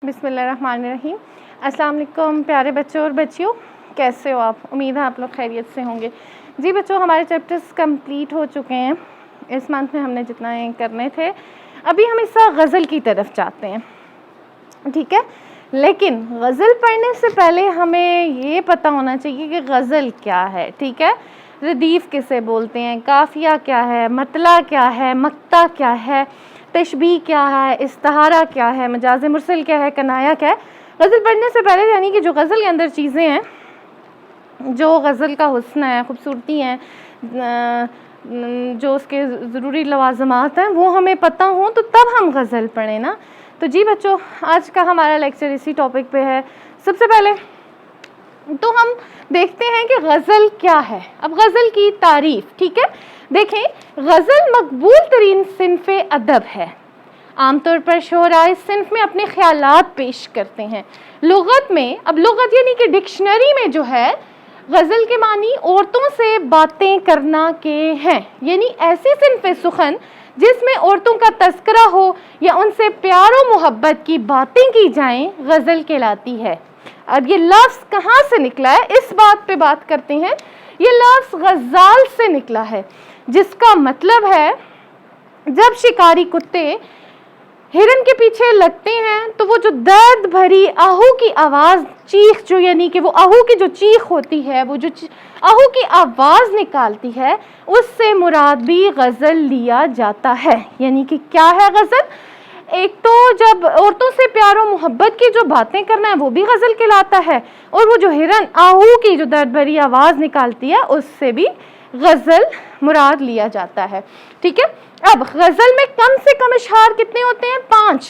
بسم اللہ الرحمن الرحیم. السلام علیکم پیارے بچوں اور بچیوں, کیسے ہو آپ؟ امید ہے آپ لوگ خیریت سے ہوں گے. جی بچوں, ہمارے چیپٹرز کمپلیٹ ہو چکے ہیں. اس منتھ میں ہم نے جتنا کرنے تھے. ابھی ہم اس وقت غزل کی طرف جاتے ہیں, ٹھیک ہے. لیکن غزل پڑھنے سے پہلے ہمیں یہ پتہ ہونا چاہیے کہ غزل کیا ہے, ٹھیک ہے. ردیف کسے بولتے ہیں, قافیہ کیا ہے, مطلع کیا ہے, مقطع کیا ہے, تشبیہ کیا ہے, استعارہ کیا ہے, مجاز مرسل کیا ہے, کنایہ کیا ہے. غزل پڑھنے سے پہلے یعنی کہ جو غزل کے اندر چیزیں ہیں, جو غزل کا حسن ہے, خوبصورتی ہیں, جو اس کے ضروری لوازمات ہیں, وہ ہمیں پتہ ہوں تو تب ہم غزل پڑھیں نا. تو جی بچوں, آج کا ہمارا لیکچر اسی ٹاپک پہ ہے. سب سے پہلے تو ہم دیکھتے ہیں کہ غزل کیا ہے. اب غزل کی تعریف, ٹھیک ہے. دیکھیں, غزل مقبول ترین صنف ادب ہے. عام طور پر شعراء اس صنف میں اپنے خیالات پیش کرتے ہیں. لغت میں, اب لغت یعنی کہ ڈکشنری میں جو ہے, غزل کے معنی عورتوں سے باتیں کرنا کے ہیں. یعنی ایسی صنف سخن جس میں عورتوں کا تذکرہ ہو یا ان سے پیار و محبت کی باتیں کی جائیں, غزل کہلاتی ہے. اب یہ لفظ کہاں سے نکلا ہے, اس بات پہ بات کرتے ہیں. یہ لفظ غزال سے نکلا ہے, جس کا مطلب ہے جب شکاری کتے ہرن کے پیچھے لگتے ہیں تو وہ جو درد بھری آہو کی آواز, چیخ, جو یعنی کہ وہ آہو کی جو چیخ ہوتی ہے, وہ جو آہو کی آواز نکالتی ہے, اس سے مراد بھی غزل لیا جاتا ہے. یعنی کہ کیا ہے غزل؟ ایک تو جب عورتوں سے پیار و محبت کی جو باتیں کرنا ہے وہ بھی غزل کہلاتا ہے, اور وہ جو ہرن آہو کی جو درد بھری آواز نکالتی ہے اس سے بھی غزل مراد لیا جاتا ہے, ٹھیک ہے. اب غزل میں کم سے کم اشعار کتنے ہوتے ہیں؟ 5.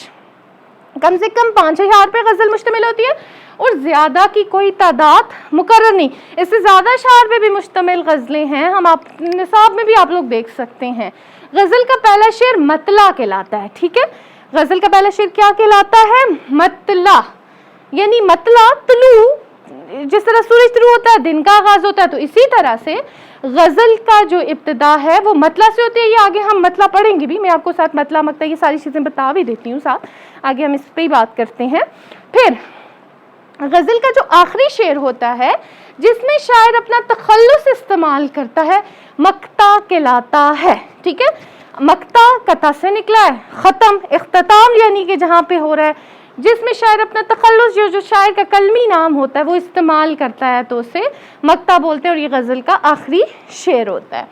کم سے کم 5 اشعار پہ غزل مشتمل ہوتی ہے, اور زیادہ کی کوئی تعداد مقرر نہیں. اس سے زیادہ اشعار پہ بھی مشتمل غزلیں ہیں, ہم آپ نصاب میں بھی آپ لوگ دیکھ سکتے ہیں. غزل کا پہلا شعر مطلع کہلاتا ہے, ٹھیک ہے. غزل کا پہلا شعر کیا کہلاتا ہے؟ مطلع. یعنی مطلع طلوع, جس طرح سورج طلوع ہوتا ہے, دن کا آغاز ہوتا ہے, تو اسی طرح سے غزل کا جو ابتدا ہے وہ مطلع سے ہوتی ہے. یہ آگے ہم مطلع پڑھیں گے بھی, میں آپ کو ساتھ مطلع مقطع یہ ساری چیزیں بتا بھی دیتی ہوں ساتھ, آگے ہم اس پہ ہی بات کرتے ہیں. پھر غزل کا جو آخری شعر ہوتا ہے جس میں شاعر اپنا تخلص استعمال کرتا ہے, مقطع کہلاتا ہے, ٹھیک ہے. مقطع قطع سے نکلا ہے. ختم, اختتام یعنی کہ جہاں پہ ہو رہا ہے, جس میں شاعر اپنا تخلص جو شاعر کا کلمی نام ہوتا ہے وہ استعمال کرتا ہے, تو اسے مقطع بولتے ہیں, اور یہ غزل کا آخری شعر ہوتا ہے,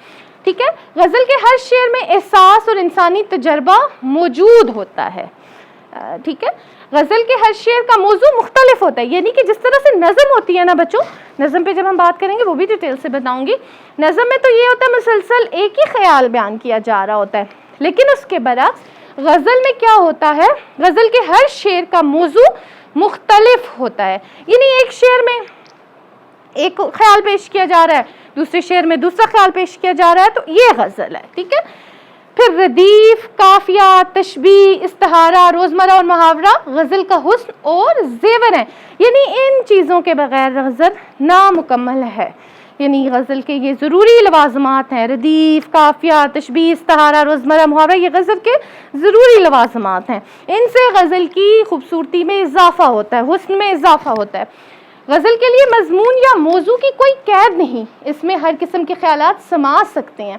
ٹھیک ہے. غزل کے ہر شعر میں احساس اور انسانی تجربہ موجود ہوتا ہے, ٹھیک ہے. غزل کے ہر شعر کا موضوع مختلف ہوتا ہے. یعنی کہ جس طرح سے نظم ہوتی ہے نا بچوں, نظم پہ جب ہم بات کریں گے وہ بھی ڈیٹیل سے بتاؤں گی. نظم میں تو یہ ہوتا ہے مسلسل ایک ہی خیال بیان کیا جا رہا ہوتا ہے, لیکن اس کے برعکس غزل میں کیا ہوتا ہے, غزل کے ہر شعر کا موضوع مختلف ہوتا ہے. یعنی ایک شعر میں ایک خیال پیش کیا جا رہا ہے, دوسرے شعر میں دوسرا خیال پیش کیا جا رہا ہے, تو یہ غزل ہے, ٹھیک ہے. پھر ردیف, قافیہ, تشبیہ, استعارہ, روزمرہ اور محاورہ غزل کا حسن اور زیور ہیں. یعنی ان چیزوں کے بغیر غزل نامکمل ہے. یعنی غزل کے یہ ضروری لوازمات ہیں, ردیف, قافیہ, تشبیہ, استعارہ, روزمرہ, محاورہ, یہ غزل کے ضروری لوازمات ہیں. ان سے غزل کی خوبصورتی میں اضافہ ہوتا ہے, حسن میں اضافہ ہوتا ہے. غزل کے لیے مضمون یا موضوع کی کوئی قید نہیں, اس میں ہر قسم کے خیالات سما سکتے ہیں.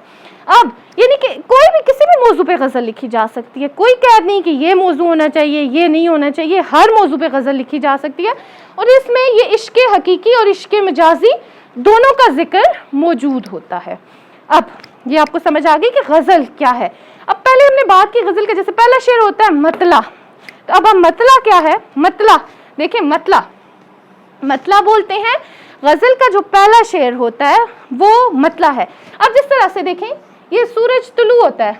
اب یعنی کہ کوئی بھی کسی بھی موضوع پہ غزل لکھی جا سکتی ہے, کوئی قید نہیں کہ یہ موضوع ہونا چاہیے, یہ نہیں ہونا چاہیے, ہر موضوع پہ غزل لکھی جا سکتی ہے. اور اس میں یہ عشق حقیقی اور عشق مجازی دونوں کا ذکر موجود ہوتا ہے. اب یہ آپ کو سمجھ آ گئی کہ غزل کیا ہے. اب پہلے ہم نے بات کی غزل کا, جیسے پہلا شعر ہوتا ہے مطلع, تو اب ہم مطلع کیا ہے, مطلع دیکھیں, مطلع بولتے ہیں غزل کا جو پہلا شعر ہوتا ہے وہ مطلع ہے. اب جس طرح سے دیکھیں, یہ سورج طلوع ہوتا ہے,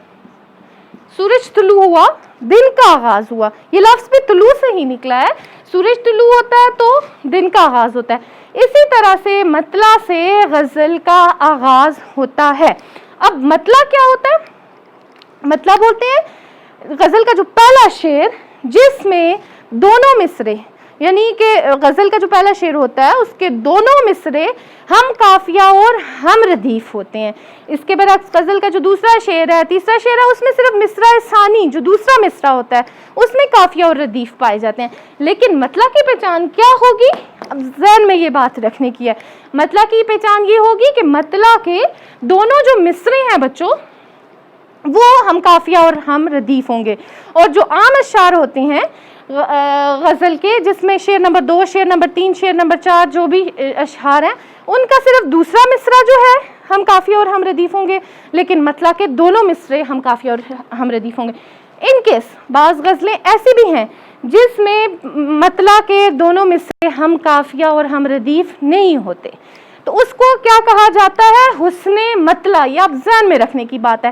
سورج طلوع ہوا, دن کا آغاز ہوا, یہ لفظ بھی طلوع سے ہی نکلا ہے. سورج طلوع ہوتا ہے تو دن کا آغاز ہوتا ہے. اسی طرح سے مطلع سے غزل کا آغاز ہوتا ہے. اب مطلع کیا ہوتا ہے؟ مطلع بولتے ہیں غزل کا جو پہلا شعر جس میں دونوں مصرے یعنی کہ غزل کا جو پہلا شعر ہوتا ہے اس کے دونوں مصرے ہم قافیہ اور ہم ردیف ہوتے ہیں. اس کے برعکس غزل کا جو دوسرا شعر ہے، تیسرا شعر ہے، اس میں صرف مصرع ثانی جو دوسرا مصرع ہوتا ہے اس میں قافیہ اور ردیف پائے جاتے ہیں. لیکن مطلع کی پہچان کیا ہوگی؟ اب ذہن میں یہ بات رکھنے کی ہے. مطلع کی پہچان یہ ہوگی کہ مطلع کے دونوں جو مصرے ہیں بچوں وہ ہم قافیہ اور ہم ردیف ہوں گے. اور جو عام اشعار ہوتے ہیں غزل کے، جس میں شعر نمبر 2، شعر نمبر 3، شعر نمبر 4 جو بھی اشعار ہیں ان کا صرف دوسرا مصرع جو ہے ہم قافیہ اور ہم ردیف ہوں گے، لیکن مطلع کے دونوں مصرے ہم قافیہ اور ہم ردیف ہوں گے. ان کیس بعض غزلیں ایسی بھی ہیں جس میں مطلع کے دونوں مصرے ہم قافیہ اور ہم ردیف نہیں ہوتے، تو اس کو کیا کہا جاتا ہے؟ حسن مطلع. یہ آپ ذہن میں رکھنے کی بات ہے.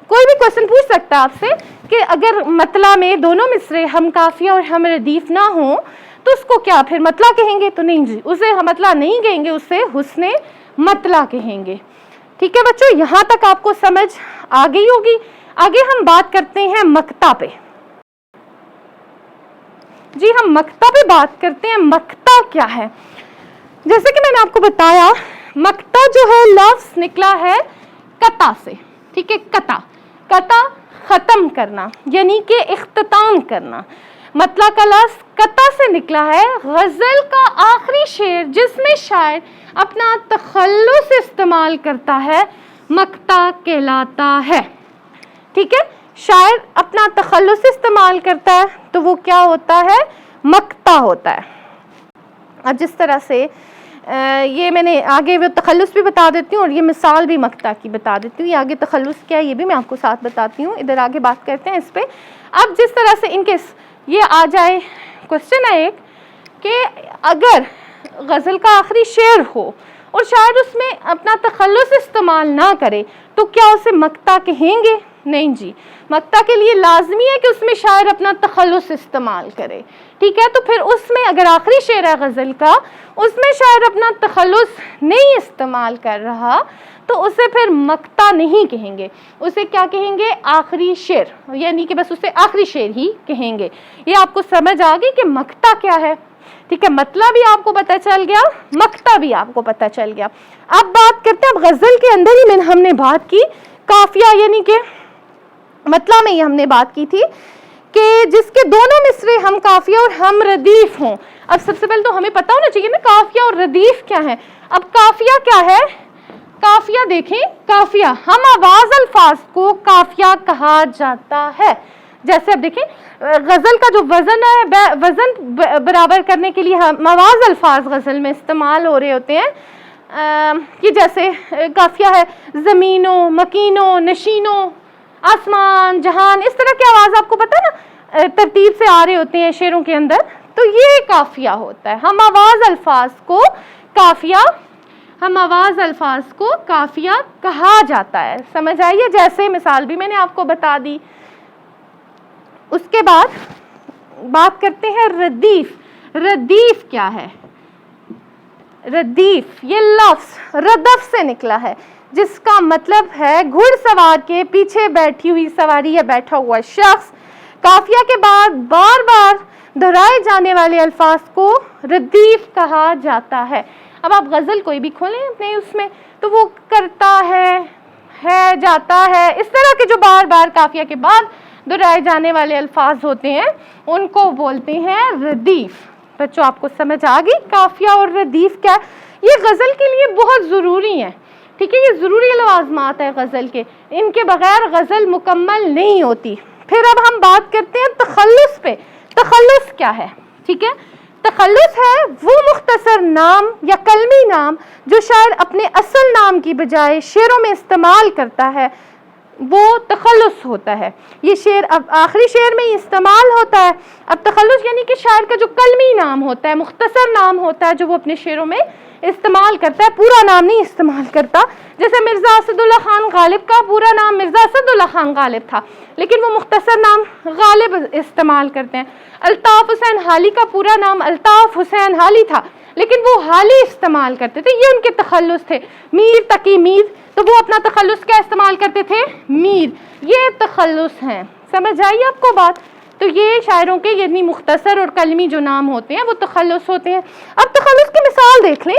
کوئی بھی کوشچن پوچھ سکتا ہے آپ سے کہ اگر مطلع میں دونوں مصرے ہم قافیہ اور ہم ردیف نہ ہوں تو اس کو کیا پھر مطلع کہیں گے؟ تو نہیں جی، اسے مطلع نہیں کہیں گے، اسے حسن مطلع کہیں گے. ٹھیک ہے بچوں، یہاں تک آپ کو سمجھ آ گئی ہوگی. آگے ہم بات کرتے ہیں مقطع پہ. جی ہم مقطع پہ بات کرتے ہیں. مقطع کیا ہے؟ جیسے کہ میں نے آپ کو بتایا مقطع جو ہے لفظ نکلا ہے قطع سے. ٹھیک ہے، قطع ختم کرنا یعنی کہ اختتام کرنا. مطلع کا لفظ قطع سے نکلا ہے. غزل کا آخری شعر جس میں شاعر اپنا تخلص استعمال کرتا ہے مقطع کہلاتا ہے. ٹھیک ہے، شاعر اپنا تخلص استعمال کرتا ہے تو وہ کیا ہوتا ہے؟ مقطع ہوتا ہے. اب جس طرح سے یہ میں نے آگے وہ تخلص بھی بتا دیتی ہوں اور یہ مثال بھی مقطع کی بتا دیتی ہوں. یہ آگے تخلص کیا ہے یہ بھی میں آپ کو ساتھ بتاتی ہوں. ادھر آگے بات کرتے ہیں اس پہ. اب جس طرح سے ان کیس یہ آ جائے کوشچن ہے ایک کہ اگر غزل کا آخری شعر ہو اور شاعر اس میں اپنا تخلص استعمال نہ کرے تو کیا اسے مقطع کہیں گے؟ نہیں جی، مقطع کے لیے لازمی ہے کہ اس میں شاعر اپنا تخلص استعمال کرے. ٹھیک ہے، تو پھر اس میں اگر آخری شعر ہے غزل کا اس میں شاعر اپنا تخلص نہیں استعمال کر رہا تو اسے پھر مقطع نہیں کہیں گے. اسے کیا کہیں گے؟ آخری شعر، یعنی کہ بس اسے آخری شعر ہی کہیں گے. یہ آپ کو سمجھ آ گئی کہ مقطع کیا ہے. ٹھیک ہے، مطلع بھی آپ کو پتہ چل گیا، مقطع بھی آپ کو پتہ چل گیا. اب بات کرتے ہیں، اب غزل کے اندر ہی ہم نے بات کی قافیہ یعنی کہ مطلع میں یہ ہم نے بات کی تھی کہ جس کے دونوں مصرے ہم قافیہ اور ہم ردیف ہوں. اب سب سے پہلے تو ہمیں پتہ ہونا چاہیے نا قافیہ اور ردیف کیا ہے. اب قافیہ کیا ہے؟ قافیہ دیکھیں، قافیہ ہم آواز الفاظ کو قافیہ کہا جاتا ہے. جیسے اب دیکھیں غزل کا جو وزن ہے، وزن برابر کرنے کے لیے ہم آواز الفاظ غزل میں استعمال ہو رہے ہوتے ہیں کہ جیسے قافیہ ہے زمینوں، مکینوں، نشینوں، آسمان، جہان، اس طرح کی آواز آپ کو پتہ ہے نا ترتیب سے آ رہے ہوتے ہیں شعروں کے اندر، تو یہ قافیہ ہوتا ہے. ہم آواز الفاظ کو قافیہ کہا جاتا ہے. سمجھ آئیے؟ جیسے مثال بھی میں نے آپ کو بتا دی. اس کے بعد بات کرتے ہیں ردیف. ردیف کیا ہے؟ ردیف یہ لفظ ردف سے نکلا ہے جس کا مطلب ہے گھڑ سوار کے پیچھے بیٹھی ہوئی سواری یا بیٹھا ہوا شخص. قافیہ کے بعد بار بار دہرائے جانے والے الفاظ کو ردیف کہا جاتا ہے. اب آپ غزل کوئی بھی کھولیں اپنے اس میں تو وہ کرتا ہے، جاتا ہے، اس طرح کے جو بار بار قافیہ کے بعد دہرائے جانے والے الفاظ ہوتے ہیں ان کو بولتے ہیں ردیف. بچوں آپ کو سمجھ آ گئی قافیہ اور ردیف کیا ہے؟ یہ غزل کے لیے بہت ضروری ہے. ٹھیک ہے، یہ ضروری لوازمات ہے غزل کے، ان کے بغیر غزل مکمل نہیں ہوتی. پھر اب ہم بات کرتے ہیں تخلص پہ. تخلص کیا ہے؟ ٹھیک ہے، تخلص ہے وہ مختصر نام یا کلمی نام جو شاعر اپنے اصل نام کی بجائے شعروں میں استعمال کرتا ہے، وہ تخلص ہوتا ہے. یہ شعر اب آخری شعر میں ہی استعمال ہوتا ہے. اب تخلص یعنی کہ شاعر کا جو کلمی نام ہوتا ہے، مختصر نام ہوتا ہے جو وہ اپنے شعروں میں استعمال کرتا ہے، پورا نام نہیں استعمال کرتا. جیسے مرزا اسد اللہ خان غالب کا پورا نام مرزا اسد اللہ خان غالب تھا لیکن وہ مختصر نام غالب استعمال کرتے ہیں. الطاف حسین حالی کا پورا نام الطاف حسین حالی تھا لیکن وہ حالی استعمال کرتے تھے، یہ ان کے تخلص تھے. میر تقی میر، تو وہ اپنا تخلص کیا استعمال کرتے تھے؟ میر. یہ تخلص ہیں. سمجھ آئی آپ کو بات؟ تو تو یہ شاعروں کے یعنی مختصر اور کلمی جو نام ہوتے ہیں وہ تخلص ہوتے ہیں. اب تخلص کی مثال دیکھ لیں.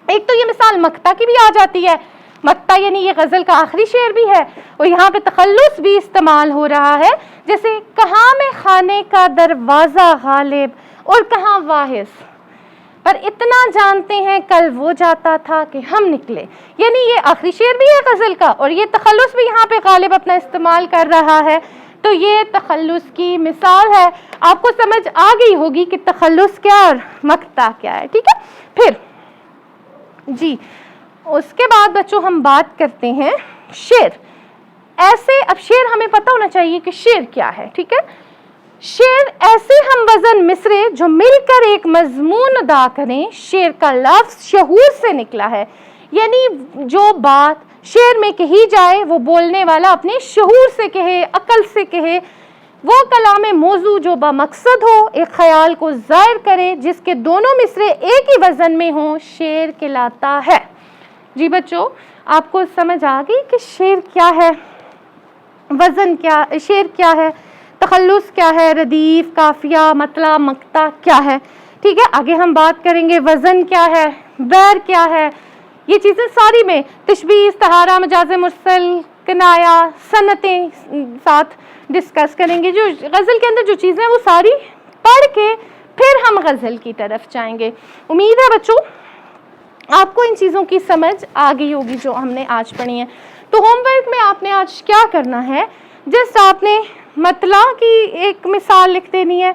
ایک تو یہ مثال مقطع کی بھی آ جاتی ہے. مقطع یعنی یہ غزل کا آخری شعر بھی ہے اور یہاں پہ تخلص بھی استعمال ہو رہا ہے. جیسے کہاں میں خانے کا دروازہ غالب اور کہاں واحث، پر اتنا جانتے ہیں کل وہ جاتا تھا کہ ہم نکلے. یعنی یہ آخری شعر بھی ہے غزل کا اور یہ تخلص بھی یہاں پہ غالب اپنا استعمال کر رہا ہے. تو یہ تخلص کی مثال ہے. آپ کو سمجھ آ گئی ہوگی کہ تخلص کیا اور مقطع کیا ہے. ٹھیک ہے. پھر جی اس کے بعد بچوں ہم بات کرتے ہیں شعر. ایسے اب شعر ہمیں پتہ ہونا چاہیے کہ شعر کیا ہے. ٹھیک ہے. شعر ایسے ہم وزن مصرے جو مل کر ایک مضمون ادا کریں. شعر کا لفظ شعور سے نکلا ہے، یعنی جو بات شعر میں کہی جائے وہ بولنے والا اپنے شعور سے کہے، عقل سے کہے. وہ کلام موضوع جو بمقصد ہو، ایک خیال کو ظاہر کرے، جس کے دونوں مصرے ایک ہی وزن میں ہوں، شعر کہلاتا ہے. جی بچوں آپ کو سمجھ آ گئی کہ شعر کیا ہے، وزن کیا، شعر کیا ہے، تخلص کیا ہے، ردیف، قافیہ، مطلع، مقطع کیا ہے. ٹھیک ہے. آگے ہم بات کریں گے وزن کیا ہے، بیر کیا ہے. یہ چیزیں ساری میں تشبیہ، استعارہ، مجاز مرسل، کنایا، صنعتیں ساتھ ڈسکس کریں گے. جو غزل کے اندر جو چیزیں وہ ساری پڑھ کے پھر ہم غزل کی طرف جائیں گے. امید ہے بچوں آپ کو ان چیزوں کی سمجھ آ گئی ہوگی جو ہم نے آج پڑھی ہیں. تو ہوم ورک میں آپ نے آج کیا کرنا ہے، جسٹ آپ نے مطلع کی ایک مثال لکھ دینی ہے،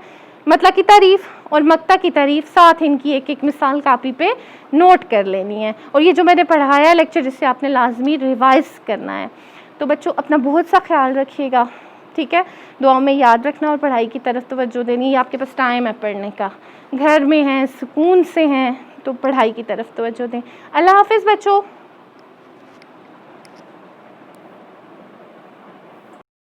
مطلع کی تعریف اور مقطع کی تعریف، ساتھ ان کی ایک ایک مثال کاپی پہ نوٹ کر لینی ہے. اور یہ جو میں نے پڑھایا ہے لیکچر، جسے آپ نے لازمی ریوائز کرنا ہے. تو بچوں اپنا بہت سا خیال رکھیے گا. ٹھیک ہے. دعاؤں میں یاد رکھنا اور پڑھائی کی طرف توجہ دینی. یہ آپ کے پاس ٹائم ہے پڑھنے کا، گھر میں ہیں، سکون سے ہیں، تو پڑھائی کی طرف توجہ دیں. اللہ حافظ بچوں.